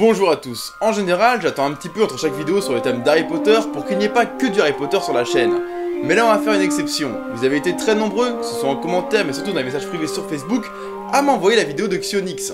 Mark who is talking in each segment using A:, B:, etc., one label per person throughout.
A: Bonjour à tous. En général, j'attends un petit peu entre chaque vidéo sur le thème d'Harry Potter pour qu'il n'y ait pas que du Harry Potter sur la chaîne. Mais là on va faire une exception. Vous avez été très nombreux, que ce soit en commentaire mais surtout dans les messages privés sur Facebook, à m'envoyer la vidéo de Xionix.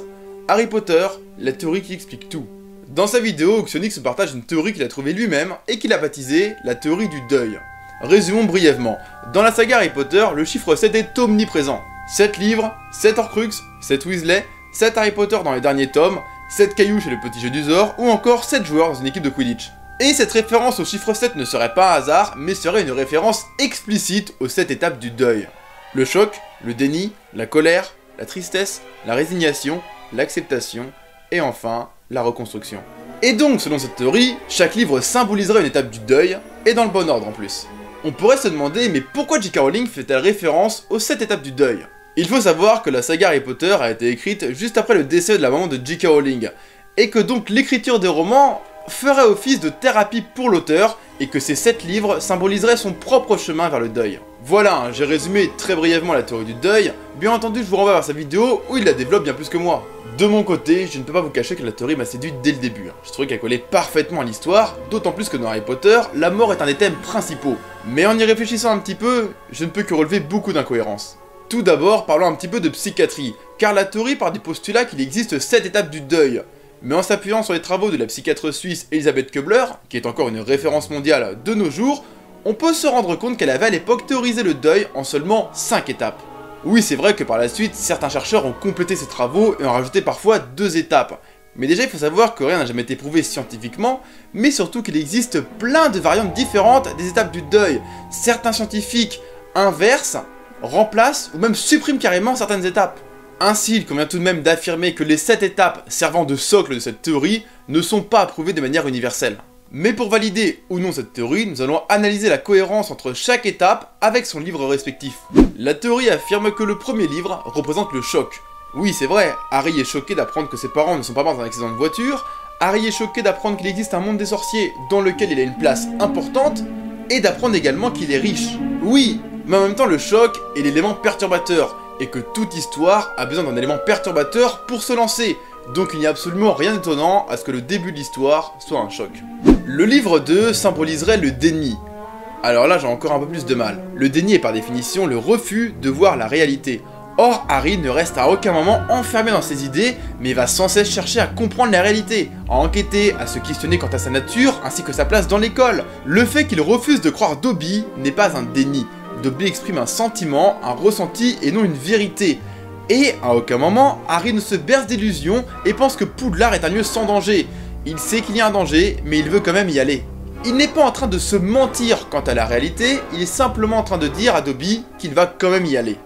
A: Harry Potter, la théorie qui explique tout. Dans sa vidéo, Xionix partage une théorie qu'il a trouvée lui-même et qu'il a baptisée la théorie du deuil. Résumons brièvement. Dans la saga Harry Potter, le chiffre 7 est omniprésent. 7 livres, 7 Horcruxes, 7 Weasley, 7 Harry Potter dans les derniers tomes, 7 cailloux chez le petit jeu du Zor, ou encore 7 joueurs dans une équipe de Quidditch. Et cette référence au chiffre 7 ne serait pas un hasard, mais serait une référence explicite aux 7 étapes du deuil. Le choc, le déni, la colère, la tristesse, la résignation, l'acceptation, et enfin, la reconstruction. Et donc, selon cette théorie, chaque livre symboliserait une étape du deuil, et dans le bon ordre en plus. On pourrait se demander, mais pourquoi J.K. Rowling fait-elle référence aux 7 étapes du deuil? Il faut savoir que la saga Harry Potter a été écrite juste après le décès de la maman de J.K. Rowling, et que donc l'écriture des romans ferait office de thérapie pour l'auteur, et que ces 7 livres symboliseraient son propre chemin vers le deuil. Voilà, j'ai résumé très brièvement la théorie du deuil, bien entendu je vous renvoie vers sa vidéo où il la développe bien plus que moi. De mon côté, je ne peux pas vous cacher que la théorie m'a séduit dès le début. Je trouvais qu'elle collait parfaitement à l'histoire, d'autant plus que dans Harry Potter, la mort est un des thèmes principaux. Mais en y réfléchissant un petit peu, je ne peux que relever beaucoup d'incohérences. Tout d'abord, parlons un petit peu de psychiatrie, car la théorie part du postulat qu'il existe 7 étapes du deuil. Mais en s'appuyant sur les travaux de la psychiatre suisse Elisabeth Kubler, qui est encore une référence mondiale de nos jours, on peut se rendre compte qu'elle avait à l'époque théorisé le deuil en seulement 5 étapes. Oui, c'est vrai que par la suite, certains chercheurs ont complété ces travaux et ont rajouté parfois 2 étapes. Mais déjà, il faut savoir que rien n'a jamais été prouvé scientifiquement, mais surtout qu'il existe plein de variantes différentes des étapes du deuil. Certains scientifiques inversent, remplacent ou même suppriment carrément certaines étapes. Ainsi, il convient tout de même d'affirmer que les 7 étapes servant de socle de cette théorie ne sont pas approuvées de manière universelle. Mais pour valider ou non cette théorie, nous allons analyser la cohérence entre chaque étape avec son livre respectif. La théorie affirme que le premier livre représente le choc. Oui, c'est vrai, Harry est choqué d'apprendre que ses parents ne sont pas morts dans un accident de voiture, Harry est choqué d'apprendre qu'il existe un monde des sorciers dans lequel il a une place importante, et d'apprendre également qu'il est riche. Oui, mais en même temps le choc est l'élément perturbateur, et que toute histoire a besoin d'un élément perturbateur pour se lancer. Donc il n'y a absolument rien d'étonnant à ce que le début de l'histoire soit un choc. Le livre 2 symboliserait le déni. Alors là j'ai encore un peu plus de mal. Le déni est par définition le refus de voir la réalité. Or Harry ne reste à aucun moment enfermé dans ses idées, mais va sans cesse chercher à comprendre la réalité, à enquêter, à se questionner quant à sa nature ainsi que sa place dans l'école. Le fait qu'il refuse de croire Dobby n'est pas un déni. Dobby exprime un sentiment, un ressenti et non une vérité. Et à aucun moment, Harry ne se berce d'illusions et pense que Poudlard est un lieu sans danger. Il sait qu'il y a un danger, mais il veut quand même y aller. Il n'est pas en train de se mentir quant à la réalité, il est simplement en train de dire à Dobby qu'il va quand même y aller.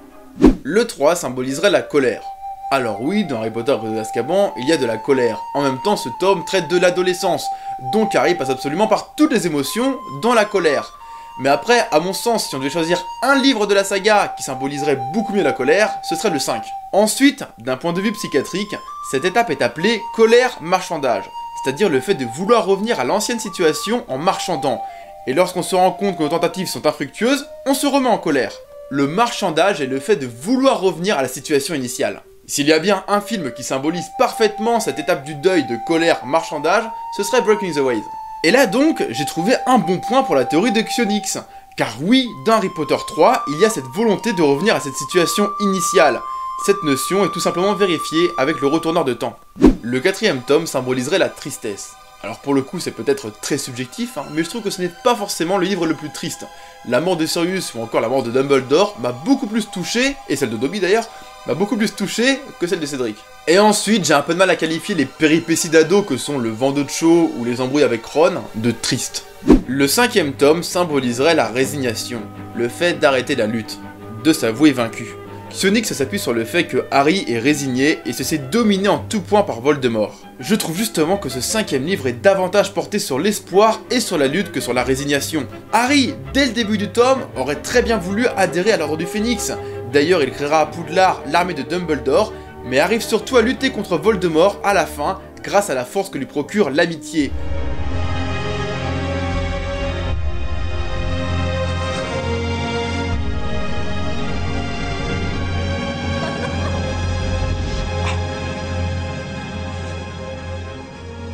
A: Le 3 symboliserait la colère. Alors oui, dans Harry Potter et le Prisonnier d'Azkaban, il y a de la colère. En même temps, ce tome traite de l'adolescence, donc Harry passe absolument par toutes les émotions, dont la colère. Mais après, à mon sens, si on devait choisir un livre de la saga qui symboliserait beaucoup mieux la colère, ce serait le 5. Ensuite, d'un point de vue psychiatrique, cette étape est appelée colère-marchandage, c'est-à-dire le fait de vouloir revenir à l'ancienne situation en marchandant. Et lorsqu'on se rend compte que nos tentatives sont infructueuses, on se remet en colère. Le marchandage est le fait de vouloir revenir à la situation initiale. S'il y a bien un film qui symbolise parfaitement cette étape du deuil de colère-marchandage, ce serait Breaking the Ways. Et là donc, j'ai trouvé un bon point pour la théorie de Xionix. Car oui, dans Harry Potter 3, il y a cette volonté de revenir à cette situation initiale. Cette notion est tout simplement vérifiée avec le retourneur de temps. Le 4e tome symboliserait la tristesse. Alors pour le coup, c'est peut-être très subjectif, mais je trouve que ce n'est pas forcément le livre le plus triste. La mort de Sirius ou encore la mort de Dumbledore m'a beaucoup plus touché, et celle de Dobby d'ailleurs, m'a beaucoup plus touché que celle de Cédric. Et ensuite, j'ai un peu de mal à qualifier les péripéties d'ado que sont le vent d'eau de chaud ou les embrouilles avec Ron de triste. Le 5e tome symboliserait la résignation, le fait d'arrêter la lutte, de s'avouer vaincu. Xionix s'appuie sur le fait que Harry est résigné et se sait dominé en tout point par Voldemort. Je trouve justement que ce 5e livre est davantage porté sur l'espoir et sur la lutte que sur la résignation. Harry, dès le début du tome, aurait très bien voulu adhérer à l'ordre du Phénix. D'ailleurs, il créera à Poudlard l'armée de Dumbledore, mais arrive surtout à lutter contre Voldemort à la fin, grâce à la force que lui procure l'amitié.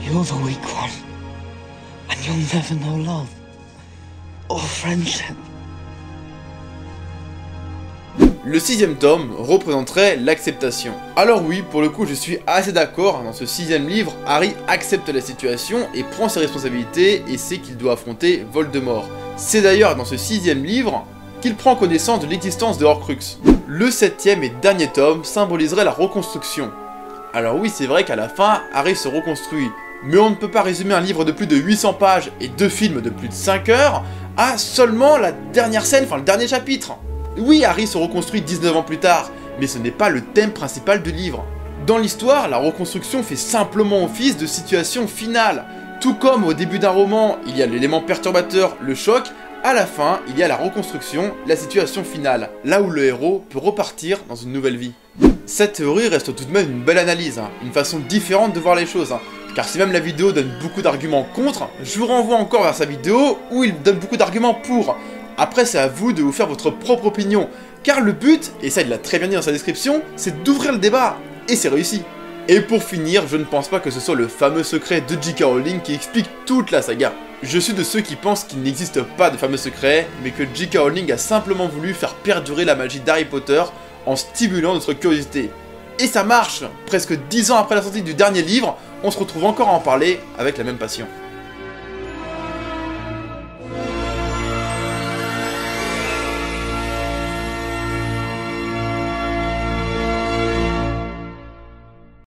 B: You're the weak one, and you'll never know love or friendship.
A: Le 6ème tome représenterait l'acceptation. Alors oui, pour le coup, je suis assez d'accord, dans ce 6ème livre, Harry accepte la situation et prend ses responsabilités et sait qu'il doit affronter Voldemort. C'est d'ailleurs dans ce 6ème livre qu'il prend connaissance de l'existence de Horcrux. Le 7ème et dernier tome symboliserait la reconstruction. Alors oui, c'est vrai qu'à la fin, Harry se reconstruit, mais on ne peut pas résumer un livre de plus de 800 pages et 2 films de plus de 5 heures à seulement la dernière scène, enfin le dernier chapitre. Oui, Harry se reconstruit 19 ans plus tard, mais ce n'est pas le thème principal du livre. Dans l'histoire, la reconstruction fait simplement office de situation finale. Tout comme au début d'un roman, il y a l'élément perturbateur, le choc, à la fin, il y a la reconstruction, la situation finale, là où le héros peut repartir dans une nouvelle vie. Cette théorie reste tout de même une belle analyse, une façon différente de voir les choses, car si même la vidéo donne beaucoup d'arguments contre, je vous renvoie encore vers sa vidéo où il donne beaucoup d'arguments pour. Après, c'est à vous de vous faire votre propre opinion, car le but, et ça il l'a très bien dit dans sa description, c'est d'ouvrir le débat, et c'est réussi. Et pour finir, je ne pense pas que ce soit le fameux secret de J.K. Rowling qui explique toute la saga. Je suis de ceux qui pensent qu'il n'existe pas de fameux secret, mais que J.K. Rowling a simplement voulu faire perdurer la magie d'Harry Potter en stimulant notre curiosité. Et ça marche! Presque 10 ans après la sortie du dernier livre, on se retrouve encore à en parler avec la même passion.